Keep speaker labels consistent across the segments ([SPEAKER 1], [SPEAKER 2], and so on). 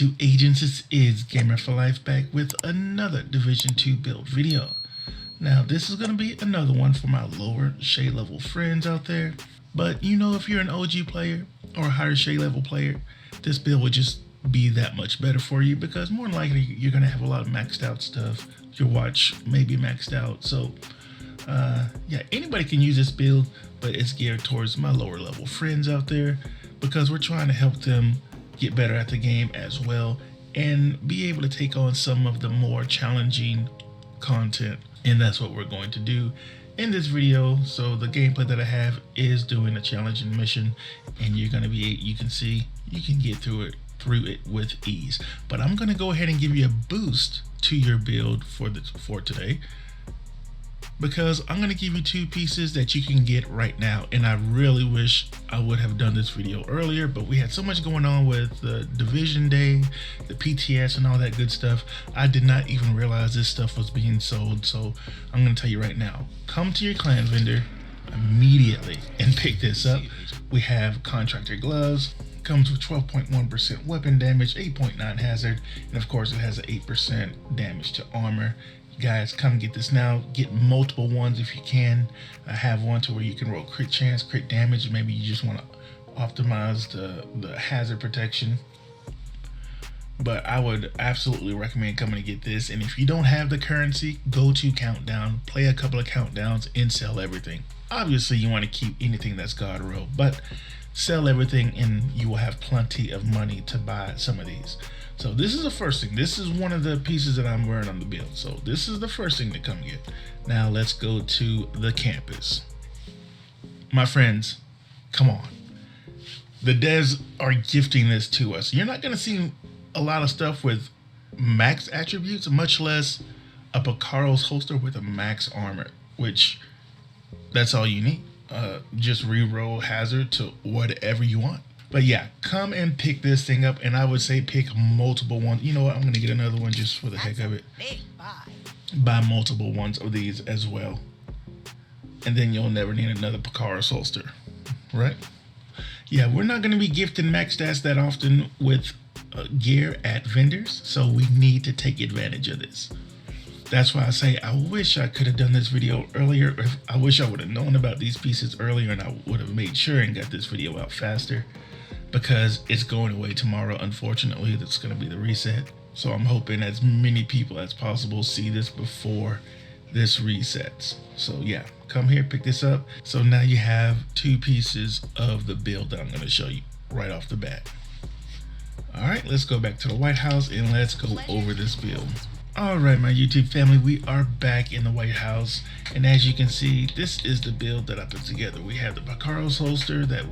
[SPEAKER 1] 2 agents, this is Gamer for Life back with another Division 2 build video. Now this is going to be another one for my lower shade level friends out there, but you know, if you're an OG player or a higher shade level player, this build would just be that much better for you because more than likely you're going to have a lot of maxed out stuff. Your watch may be maxed out, so yeah, anybody can use this build, but it's geared towards my lower level friends out there because we're trying to help them get better at the game as well and be able to take on some of the more challenging content, and that's what we're going to do in this video. So the gameplay that I have is doing a challenging mission, and you can see you can get through it with ease. But I'm going to go ahead and give you a boost to your build for today, because I'm going to give you 2 pieces that you can get right now. And I really wish I would have done this video earlier, but we had so much going on with the Division Day, the PTS and all that good stuff. I did not even realize this stuff was being sold. So I'm going to tell you right now, come to your clan vendor immediately and pick this up. We have Contractor gloves, comes with 12.1% weapon damage, 8.9 hazard, and of course it has an 8% damage to armor. Guys, come get this now. Get multiple ones if you can. I have one to where you can roll crit chance, crit damage. Maybe you just want to optimize the hazard protection. But I would absolutely recommend coming to get this. And if you don't have the currency, go to Countdown, play a couple of countdowns, and sell everything. Obviously, you want to keep anything that's God roll, but sell everything and you will have plenty of money to buy some of these. So this is the first thing. This is one of the pieces that I'm wearing on the build. So this is the first thing to come get. Now let's go to the campus. My friends, come on. The devs are gifting this to us. You're not going to see a lot of stuff with max attributes, much less a Picaro's holster with a max armor, which that's all you need. Just reroll hazard to whatever you want. But yeah, come and pick this thing up, and I would say pick multiple ones. You know what? I'm going to get another one just for the heck of it. Buy multiple ones of these as well. And then you'll never need another Picaro's holster, right? Yeah, we're not going to be gifting max stats that often with gear at vendors, so we need to take advantage of this. That's why I say I wish I could have done this video earlier. I wish I would have known about these pieces earlier, and I would have made sure and got this video out faster, because it's going away tomorrow. Unfortunately, that's going to be the reset. So I'm hoping as many people as possible see this before this resets. So yeah, come here, pick this up. So now you have 2 pieces of the build that I'm going to show you right off the bat. All right, let's go back to the White House and let's go over this build. Alright, my YouTube family, we are back in the White House, and as you can see, this is the build that I put together. We have the Picaro's holster that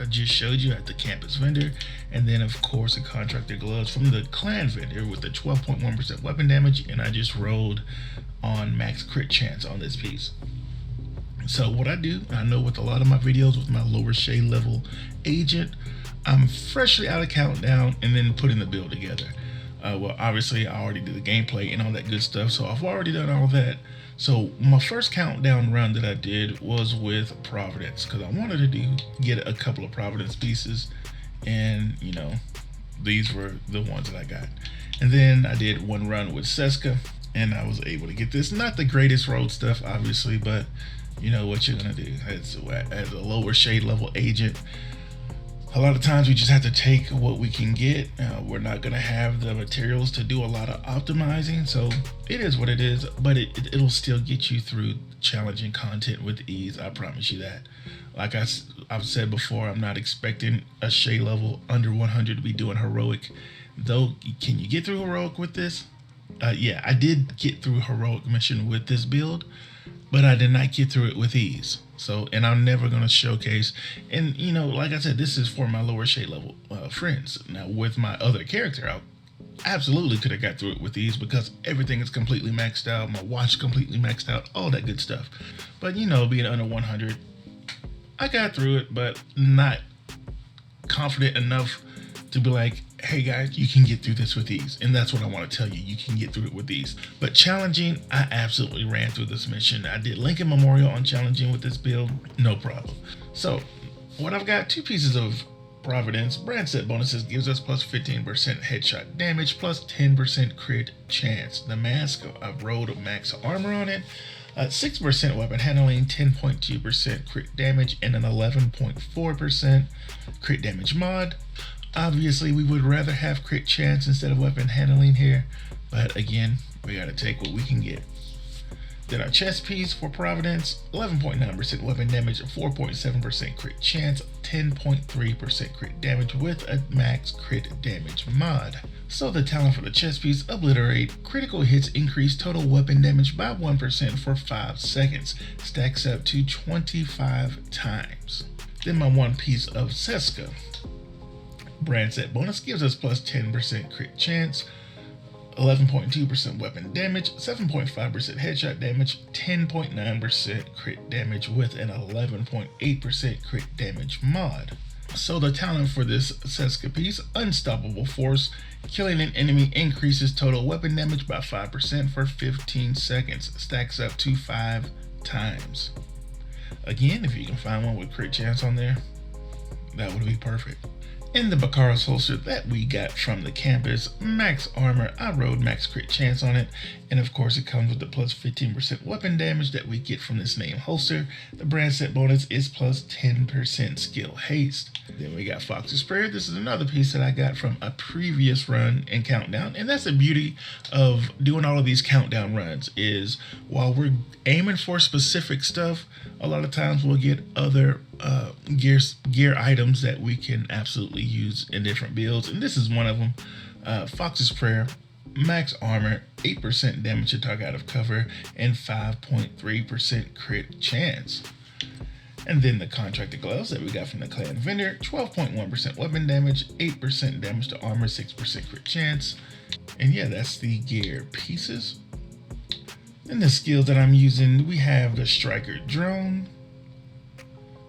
[SPEAKER 1] I just showed you at the campus vendor, and then of course the Contractor gloves from the clan vendor with the 12.1% weapon damage, and I just rolled on max crit chance on this piece. So what I do, I know with a lot of my videos with my lower shade level agent, I'm freshly out of Countdown and then putting the build together. Well, obviously I already did the gameplay and all that good stuff, so I've already done all that. So my first countdown run that I did was with Providence, because I wanted to get a couple of Providence pieces, and you know, these were the ones that I got. And then I did one run with Seska, and I was able to get this. Not the greatest road stuff, obviously, but you know what you're gonna do as a lower shade level agent. A lot of times we just have to take what we can get. We're not going to have the materials to do a lot of optimizing, so it is what it is, but it'll still get you through challenging content with ease. I promise you that. Like I've said before, I'm not expecting a shade level under 100 to be doing heroic. Though, can you get through heroic with this? Yeah, I did get through heroic mission with this build, but I did not get through it with ease. So, and I'm never going to showcase, and you know, like I said, this is for my lower shade level friends. Now with my other character, I absolutely could have got through it with ease because everything is completely maxed out, my watch completely maxed out, all that good stuff. But you know, being under 100, I got through it, but not confident enough to be like, hey guys, you can get through this with ease. And that's what I want to tell you. You can get through it with ease. But challenging, I absolutely ran through this mission. I did Lincoln Memorial on challenging with this build, no problem. So what I've got, 2 pieces of Providence brand set bonuses gives us plus 15% headshot damage, plus 10% crit chance. The mask, I rolled max armor on it, 6% weapon handling, 10.2% crit damage, and an 11.4% crit damage mod. Obviously, we would rather have crit chance instead of weapon handling here, but again, we gotta take what we can get. Then our chest piece for Providence, 11.9% weapon damage, 4.7% crit chance, 10.3% crit damage with a max crit damage mod. So the talent for the chest piece, Obliterate, critical hits increase total weapon damage by 1% for 5 seconds, stacks up to 25 times. Then my one piece of Seska, brand set bonus gives us plus 10% crit chance, 11.2% weapon damage, 7.5% headshot damage, 10.9% crit damage with an 11.8% crit damage mod. So the talent for this Seska piece, Unstoppable Force, killing an enemy increases total weapon damage by 5% for 15 seconds, stacks up to 5 times. Again, if you can find one with crit chance on there, that would be perfect. In the Bakaros holster that we got from the campus, max armor, I rode max crit chance on it, and of course it comes with the plus 15% weapon damage that we get from this name holster. The brand set bonus is plus 10% skill haste. Then we got Fox's Prayer. This is another piece that I got from a previous run in Countdown, and that's the beauty of doing all of these Countdown runs, is while we're aiming for specific stuff, a lot of times we'll get other gear items that we can absolutely use in different builds, and this is one of them. Fox's Prayer, max armor, 8% damage to target out of cover, and 5.3% crit chance. And then the Contractor gloves that we got from the clan vendor, 12.1% weapon damage, 8% damage to armor, 6% crit chance. And yeah, that's the gear pieces. And the skills that I'm using, we have the Striker drone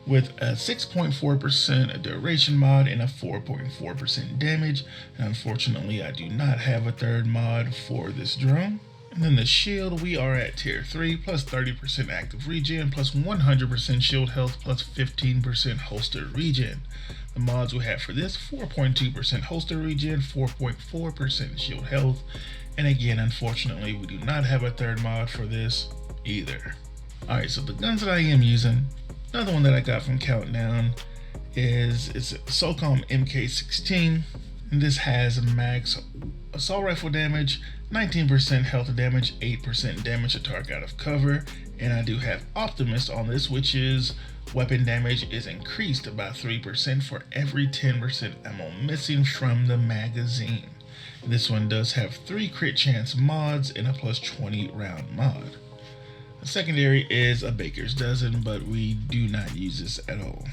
[SPEAKER 1] with a 6.4% duration mod and a 4.4% damage. And unfortunately, I do not have a third mod for this drone. And then the shield, we are at tier 3, plus 30% active regen, plus 100% shield health, plus 15% holster regen. The mods we have for this, 4.2% holster regen, 4.4% shield health. And again, unfortunately, we do not have a third mod for this either. Alright, so the guns that I am using, another one that I got from Countdown is it's a SOCOM MK16. And this has max assault rifle damage, 19% health damage, 8% damage to target out of cover. And I do have Optimist on this, which is weapon damage is increased by 3% for every 10% ammo missing from the magazine. This one does have 3 crit chance mods and a plus 20 round mod. The secondary is a baker's dozen, but we do not use this at all.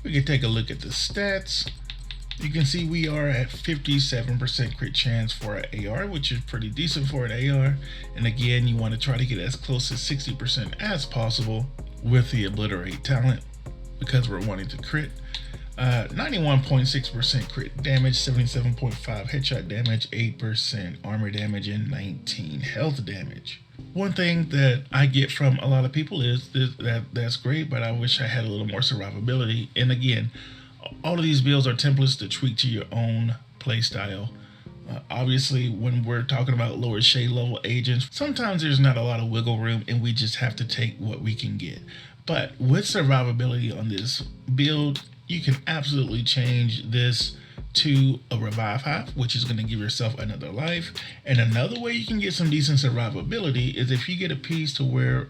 [SPEAKER 1] We can take a look at the stats. You can see we are at 57% crit chance for an AR, which is pretty decent for an AR. And again, you want to try to get as close to 60% as possible with the Obliterate talent because we're wanting to crit. 91.6% crit damage, 77.5 headshot damage, 8% armor damage, and 19 health damage. One thing that I get from a lot of people is that's great, but I wish I had a little more survivability. And again, all of these builds are templates to tweak to your own playstyle. Obviously, when we're talking about lower shade level agents, sometimes there's not a lot of wiggle room and we just have to take what we can get. But with survivability on this build, you can absolutely change this to a revive hive, which is going to give yourself another life. And another way you can get some decent survivability is if you get a piece to where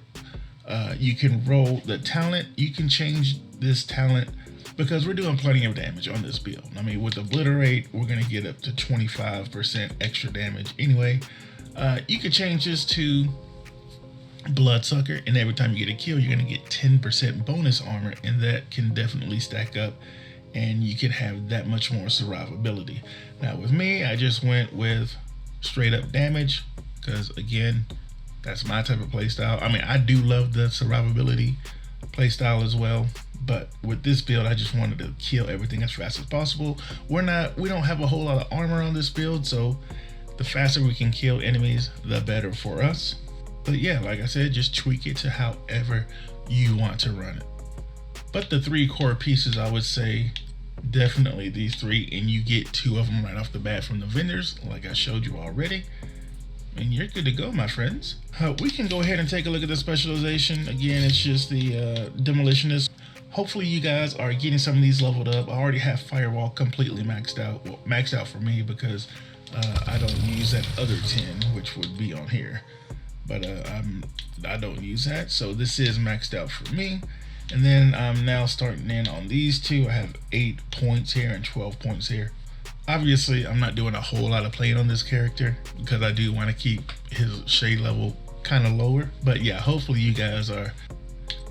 [SPEAKER 1] you can roll the talent, you can change this talent because we're doing plenty of damage on this build. I mean, with Obliterate, we're going to get up to 25% extra damage anyway. You could change this to Bloodsucker, and every time you get a kill, you're going to get 10% bonus armor, and that can definitely stack up, and you can have that much more survivability. Now, with me, I just went with straight up damage because, again, that's my type of playstyle. I mean, I do love the survivability playstyle as well, but with this build, I just wanted to kill everything as fast as possible. We don't have a whole lot of armor on this build, so the faster we can kill enemies, the better for us. But yeah, like I said, just tweak it to however you want to run it. But the 3 core pieces, I would say, Definitely these three, and you get two of them right off the bat from the vendors, like I showed you already. And you're good to go, my friends. We can go ahead and take a look at the specialization. Again, it's just the demolitionist. Hopefully you guys are getting some of these leveled up. I already have firewall completely maxed out. Well, maxed out for me because I don't use that other 10, which would be on here. But I don't use that, so this is maxed out for me. And then I'm now starting in on these two. I have 8 points here and 12 points here. Obviously, I'm not doing a whole lot of playing on this character because I do want to keep his shade level kind of lower. But yeah, hopefully you guys are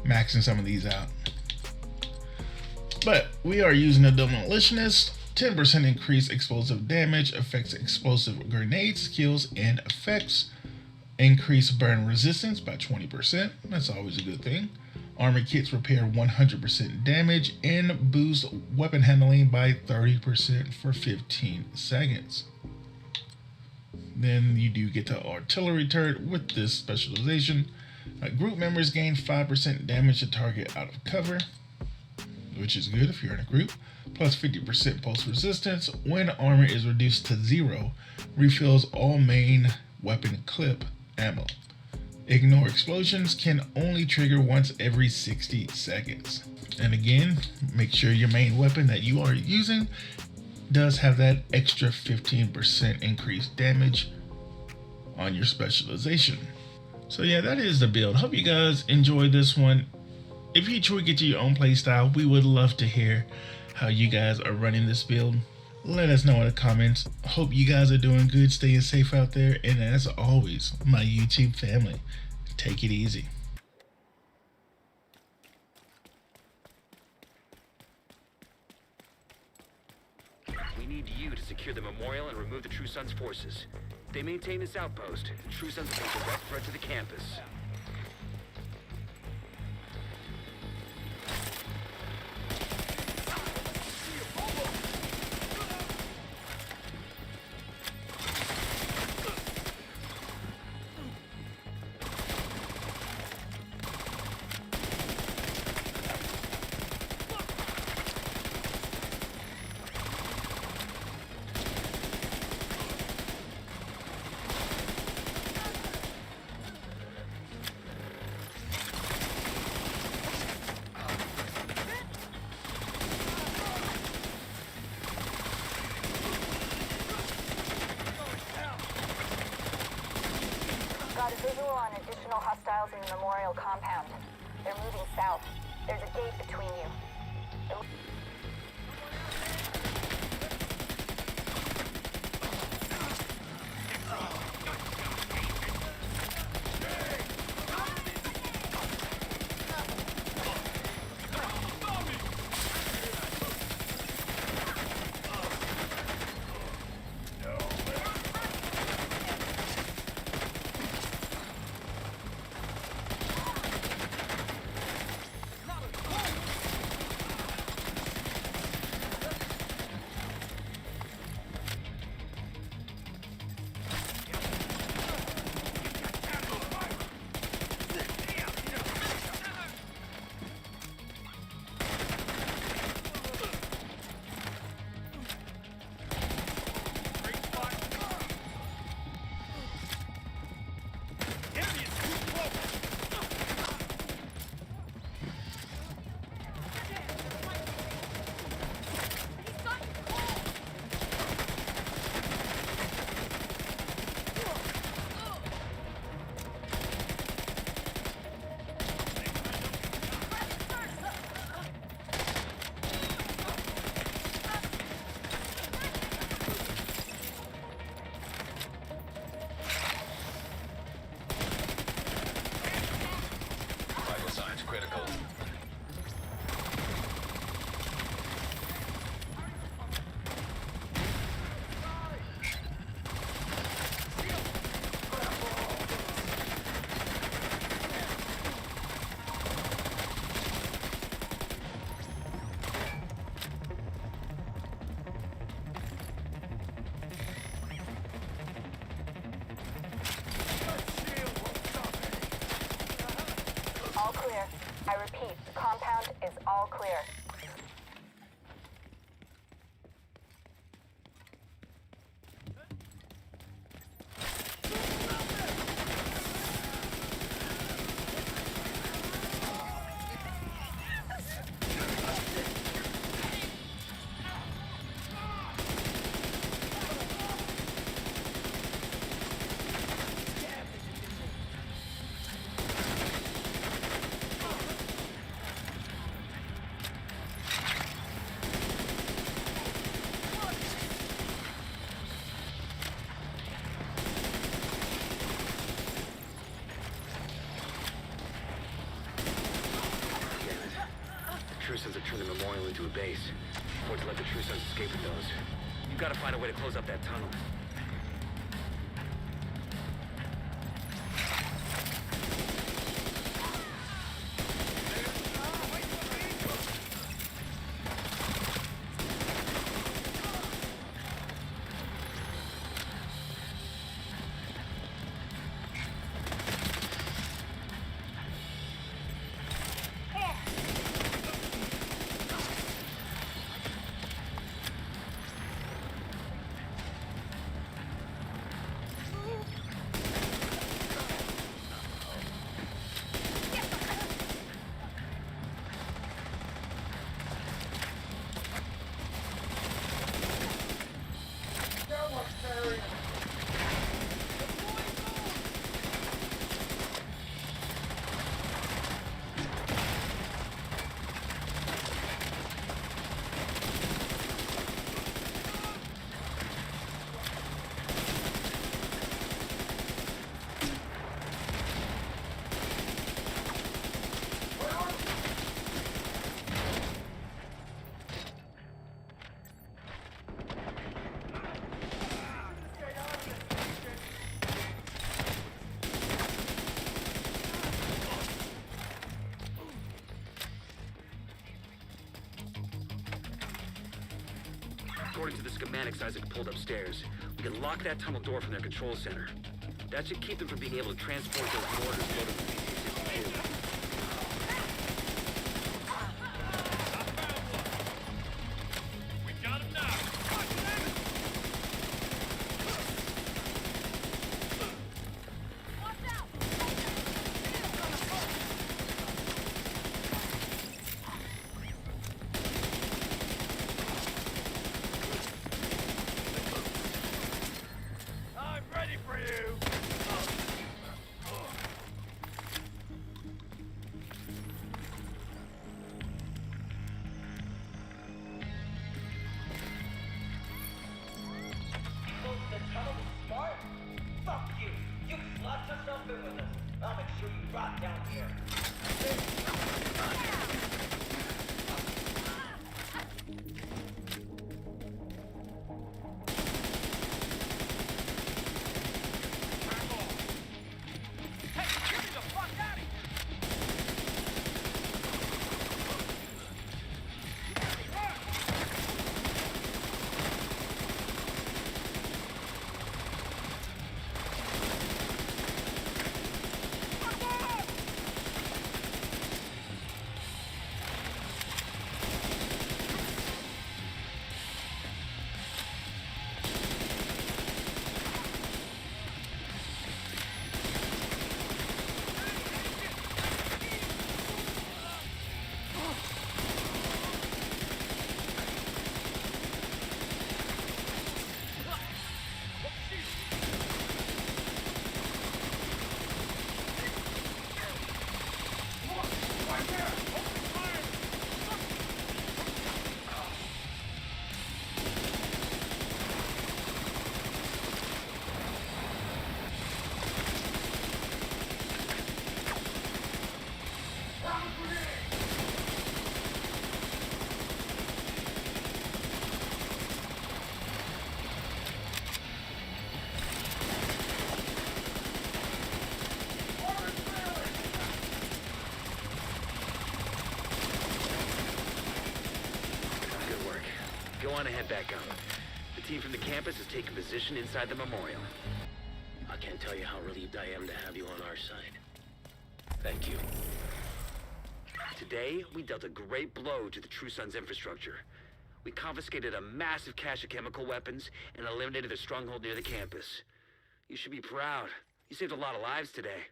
[SPEAKER 1] maxing some of these out. But we are using a demolitionist. 10% increased explosive damage, affects explosive grenade skills and effects. Increase burn resistance by 20%. That's always a good thing. Armor kits repair 100% damage and boost weapon handling by 30% for 15 seconds. Then you do get the artillery turret with this specialization. Group members gain 5% damage to target out of cover, which is good if you're in a group, plus 50% pulse resistance. When armor is reduced to 0, refills all main weapon clip ammo. Ignore explosions can only trigger once every 60 seconds. And again, make sure your main weapon that you are using does have that extra 15% increased damage on your specialization. So yeah, that is the build. Hope you guys enjoyed this one. If you truly get to your own playstyle, we would love to hear how you guys are running this build. Let us know in the comments. Hope you guys are doing good, staying safe out there, and as always, my YouTube family, take it easy.
[SPEAKER 2] We need you to secure the memorial and remove the True Sons forces. They maintain this outpost. The True Sons pose a direct threat to the campus.
[SPEAKER 3] Got a visual on additional hostiles in the memorial compound. They're moving south. There's a gate between you.
[SPEAKER 2] Critical.
[SPEAKER 3] All clear. I repeat, the compound is all clear.
[SPEAKER 2] Sons have turned the memorial into a base. Or to let the True Sons escape with those. You've got to find a way to close up that tunnel. According to the schematics Isaac pulled upstairs, we can lock that tunnel door from their control center. That should keep them from being able to transport those mortars loaded with PC-62.
[SPEAKER 4] I'll make sure you rot down here.
[SPEAKER 2] Go on and head back out. The team from the campus has taken position inside the memorial.
[SPEAKER 5] I can't tell you how relieved I am to have you on our side. Thank you.
[SPEAKER 2] Today, we dealt a great blow to the True Sons infrastructure. We confiscated a massive cache of chemical weapons and eliminated their stronghold near the campus. You should be proud. You saved a lot of lives today.